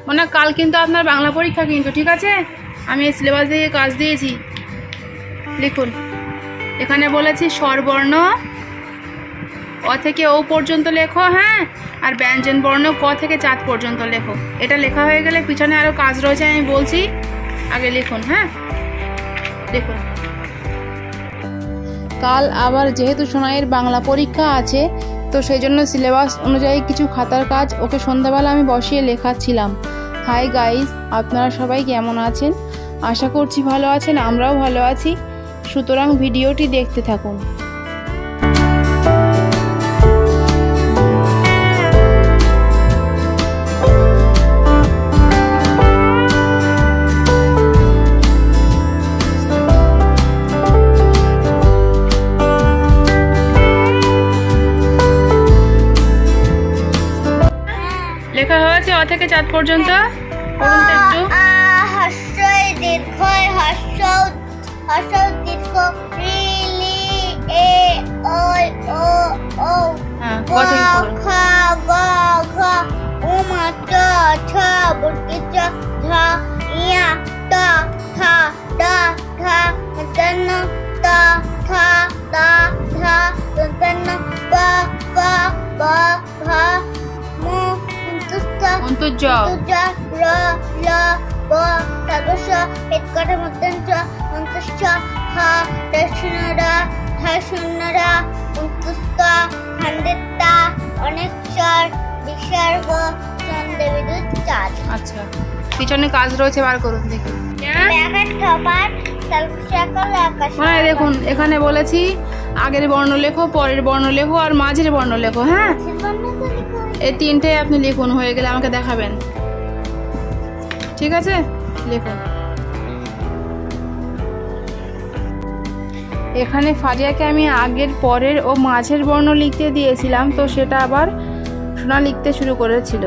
মানে কাল কিন্তু আপনার বাংলা পরীক্ষা কিন্তু, ঠিক আছে? আমি এই সিলেবাস দিয়ে কাজ দিয়েছি। লিখুন, এখানে বলেছি স্বরবর্ণ অ থেকে ও পর্যন্ত লেখো, হ্যাঁ, আর ব্যঞ্জন বর্ণ ক থেকে চাঁদ পর্যন্ত লেখো। এটা লেখা হয়ে গেলে পিছনে আরও কাজ রয়েছে, আমি বলছি, আগে লিখুন। হ্যাঁ, দেখুন, কাল আবার যেহেতু সোনাইয়ের বাংলা পরীক্ষা আছে, তো সেই জন্য সিলেবাস অনুযায়ী কিছু খাতার কাজ ওকে সন্ধ্যাবেলা আমি বসিয়ে লেখাচ্ছিলাম। হাই গাইস, আপনারা সবাই কেমন আছেন? আশা করছি ভালো আছেন, আমরাও ভালো আছি। সুতরাং ভিডিওটি দেখতে থাকুন। লেখা হয়েছে অ থেকে চাঁদ পর্যন্ত। পড়ুন তো একটু। হর্ষই দীর্ঘই হর্ষ দীর্ঘ রি লি এ ওই ও ও ক থেকে পড়ুন। খ গ ঘ উম চ ছ বর্গী চ ঝ ইয়া ট ঠ ড ঢ দন্ন ত থ দ ধ দন্তন্য প প ব ভ মু অন্তর্জ র ল ব তাদশ পেটকাটা মধ্যঞ্চ অন্তশ্চ হ দর্শনরা ধর্ষণরা অন্তস্থ খন্ডিতা অনেকস্বর বিসর্গ ছন্দে বিদ্যুৎ চাঁদ। আচ্ছা, পিছনে কাজ রয়েছে, বার করুন দেখি। মানে দেখুন, এখানে বলেছি আগের বর্ণ লেখো, পরের বর্ণ লেখো, আর মাঝের বর্ণ লেখো। হ্যাঁ, এই তিনটে আপনি লিখুন, হয়ে গেলে আমাকে দেখাবেন, ঠিক আছে? লিখুন। এখানে ফারিয়াকে আমি আগের, পরের ও মাঝের বর্ণ লিখতে দিয়েছিলাম, তো সেটা আবার সোনা লিখতে শুরু করেছিল।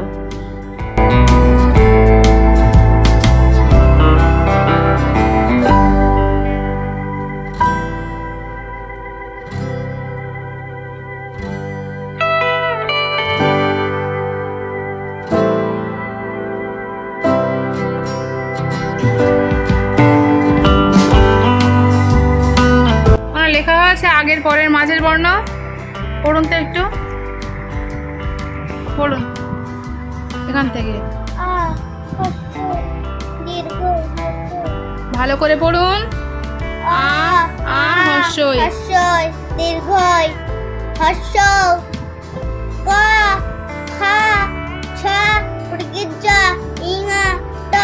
লেখা হয়েছে আগের, পরের, মাঝের বর্ণ। পড়ুন তো একটু, পড়ুন এখান থেকে, ভালো করে পড়ুন। আ আ হর্ষই দীর্ঘই হর্ষ ক খ ছ বর্গী জ ইঙা ট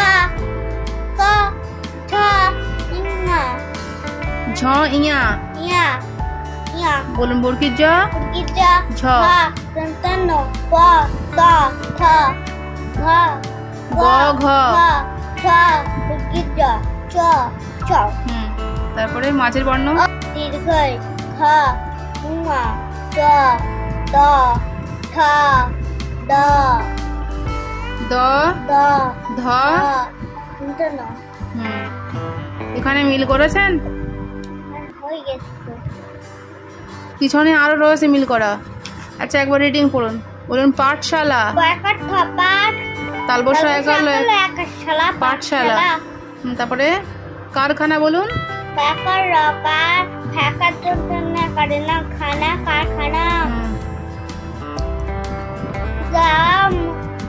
ক ঠ ইঙা ঝ ইয়া ইয়া ইয়া বলুন, বর্গী জ বর্গী জ ঝ দন্তন্য প ত থ ঘ গ ঘ ছ বর্গী জ চ ছ। তারপরে মাঝের বর্ণ দীর্ঘই খ উমা চ দ ঠ দ দ দ ধ দন্তন্য। এখানে মিল করেছেন? হয়ে গেছে। পিছনে আরো রয়েছে মিল করা। আচ্ছা, একবার রিডিং পড়ুন। বলুন, পাঠশালা, তালবসা একালো পাঠশালা। তারপরে কারখানা বলুন,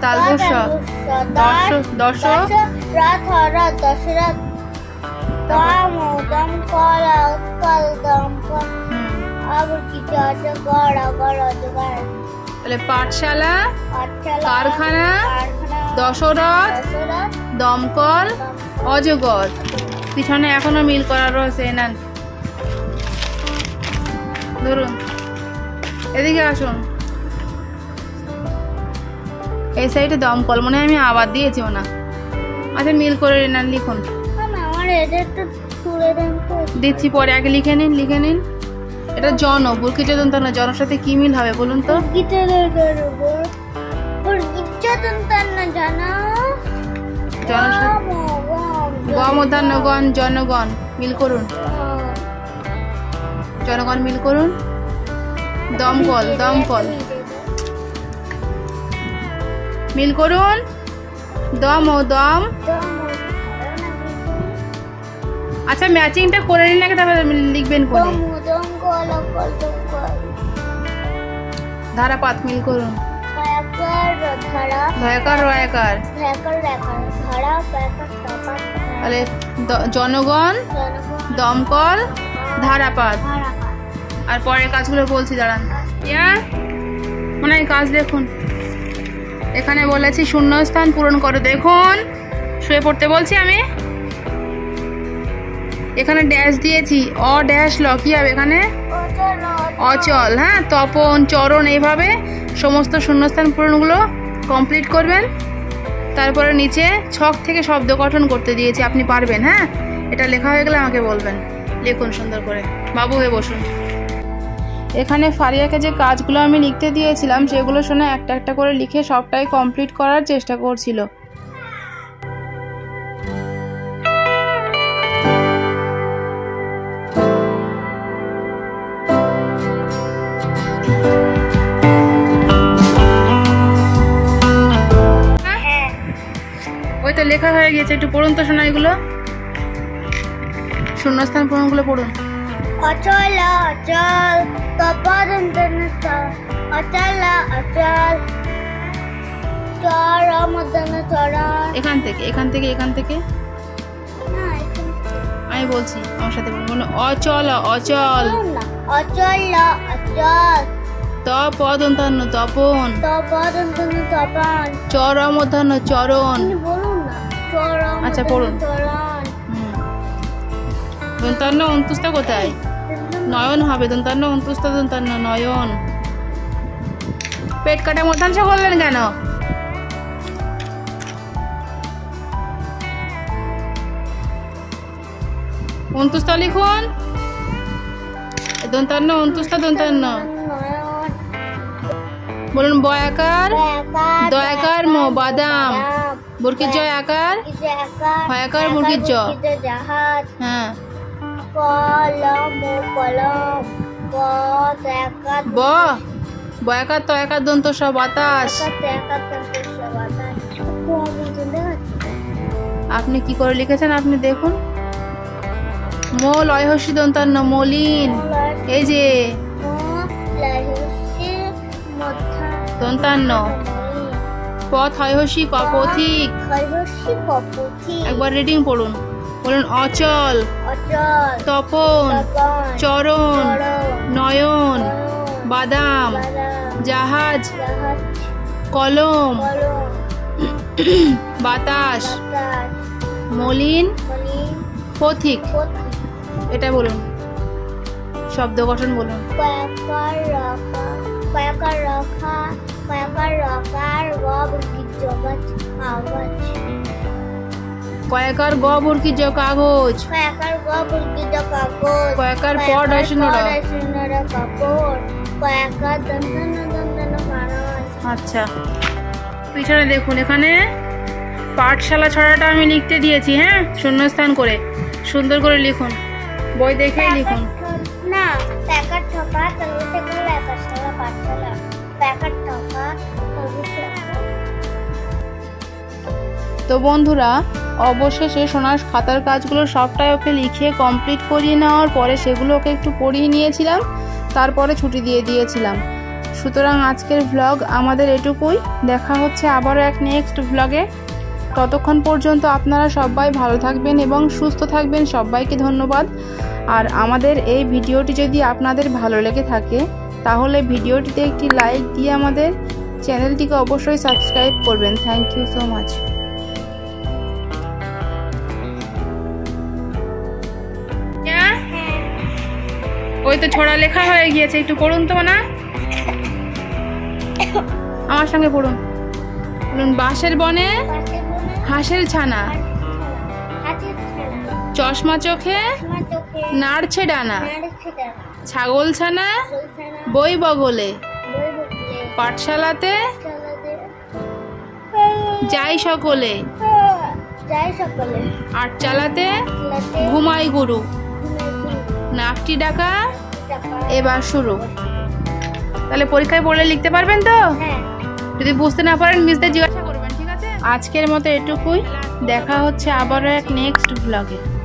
তালবসা দশ দশরথ তাহলে পাঠশালা, কারখানা, দশরথ, দমকল, অজগর। পিছনে এখনো মিল করা রয়েছে। নেন, ধরুন, এদিকে আসুন। এই সাইডে দমকল, মনে হয় আমি আবার দিয়েছি না। আচ্ছা, মিল করে নেন, লিখুন। দিচ্ছি পরে, আগে লিখে নিন, লিখে নিন। এটা জন, বর্গী জ দন্তন্য, জনের সাথে কি মিল হবে বলুন তো? গণ, জনগণ, মিল করুন। জনগণ মিল করুন। দমকল, দমকল মিল করুন। দম ও দম। আচ্ছা ম্যাচিংটা করে নিন নাকি, তারপরে লিখবেন কোনে। ধারাপাত মিল করুন। ধয়াকার রয়াকার। তাহলে জনগণ, দমকল, ধারাপাত। আর পরের কাজগুলো বলছি, দাঁড়ান। মনে হয় কাজ দেখুন, এখানে বলেছি শূন্যস্থান পূরণ করো। দেখুন শুয়ে পড়তে বলছি আমি, এখানে ড্যাশ দিয়েছি, অ ড্যাশ ল, কি হবে এখানে? অচল। হ্যাঁ, তপন, চরণ, এইভাবে সমস্ত শূন্যস্থান পূরণগুলো কমপ্লিট করবেন। তারপরে নিচে ছক থেকে শব্দ গঠন করতে দিয়েছি, আপনি পারবেন। হ্যাঁ, এটা লেখা হয়ে গেলে আমাকে বলবেন। লিখুন সুন্দর করে, বাবু হয়ে বসুন। এখানে ফারিয়াকে যে কাজগুলো আমি লিখতে দিয়েছিলাম সেগুলো শুনে একটা একটা করে লিখে সবটাই কমপ্লিট করার চেষ্টা করছিল। ওই তো লেখা হয়ে গেছে, একটু পড়ুন তো শোনা, এগুলো শূন্যস্থান পূরণগুলো পড়ুন। অচল অচল, তপদন্তন অচল অচল, চরমদন চরণ। এখান থেকে এখান থেকে এখান থেকে আমি বলছি, আমার সাথে বলুন। অচল অচল, অচল অচল, তপদন্তন তপন, তপদন্তন তপন, চরমদন চরণ। বলুন না, চরম। আচ্ছা পড়ুন। চরণ। দন্তান্ন অন্তুস্তা কোথায়? নয়ন হবে। দন্তান্ন অন্তুস্তা, দন্তান্ন নয়ন। পেট কাটা মধ্যাংশ করলেন কেন? অন্তুস্তা লিখুন। দন্তান্ন অন্তুস্তা, দন্তান্ন। বলুন বয়াকার, দয়াকার ম বাদাম, বুরকির জয় আকার, হয়াকার বুরকির জ। হ্যাঁ, কলম কলম, ব বয়াকার তয়াকার দন্ত স বাতাস। আপনি কি করে লিখেছেন আপনি দেখুন। মো লয়হস্যি দন্তান্ন মলিন, এই যে দন্তান্ন। পথ হয়হস্যি কপথিক। একবার রিডিং পড়ুন। বলুন অচল, তপন, চরণ, নয়ন, বাদাম, জাহাজ, কলম, বাতাস, মলিন, পথিক। এটা বলুন, শব্দ গঠন বলুন। কয়াকার গ বুরকি জ কাগজ, কয়াকার পড আসুনরা। আচ্ছা পিছনে দেখুন, এখানে পাঠশালা ছড়াটা আমি লিখতে দিয়েছি। হ্যাঁ, শূন্যস্থান করে সুন্দর করে লিখুন, বই দেখেই লিখুন। না, প্যাকেট ঠকা তরুষে গেলে পাঠশালা পাঠশালা, প্যাকেট ঠকা তরুষে। তো বন্ধুরা, অবশেষে সোনার খাতার কাজগুলো সবটাই ওকে লিখে কমপ্লিট করিয়ে নেওয়ার পরে সেগুলো ওকে একটু পড়িয়ে নিয়েছিলাম, তারপরে ছুটি দিয়ে দিয়েছিলাম। সুতরাং আজকের ভ্লগ আমাদের এটুকুই। দেখা হচ্ছে আবারও এক নেক্সট ভ্লগে। ততক্ষণ পর্যন্ত আপনারা সবাই ভালো থাকবেন এবং সুস্থ থাকবেন। সবাইকে ধন্যবাদ। আর আমাদের এই ভিডিওটি যদি আপনাদের ভালো লেগে থাকে তাহলে ভিডিওটিতে একটি লাইক দিয়ে আমাদের চ্যানেলটিকে অবশ্যই সাবস্ক্রাইব করবেন। Thank you so much. ওই তো ছড়া লেখা হয়ে গিয়েছে, একটু পড়ুন তো না, আমার সঙ্গে পড়ুন। বলুন বাঁশের বনে হাঁসের ছানা, চশমা চোখে নাড়ছে ডানা, ছাগল ছানা বই বগলে, পাঠশালাতে যাই সকলে, আটচালাতে ঘুমাই গুরু, নাকটি ডাকা এবার শুরু। তাহলে পরীক্ষায় পড়লে লিখতে পারবেন তো? যদি বুঝতে না পারেন মিসদের জিজ্ঞাসা করবেন, ঠিক আছে? আজকের মতো এটুকুই, দেখা হচ্ছে আবারও এক নেক্সট ব্লগে।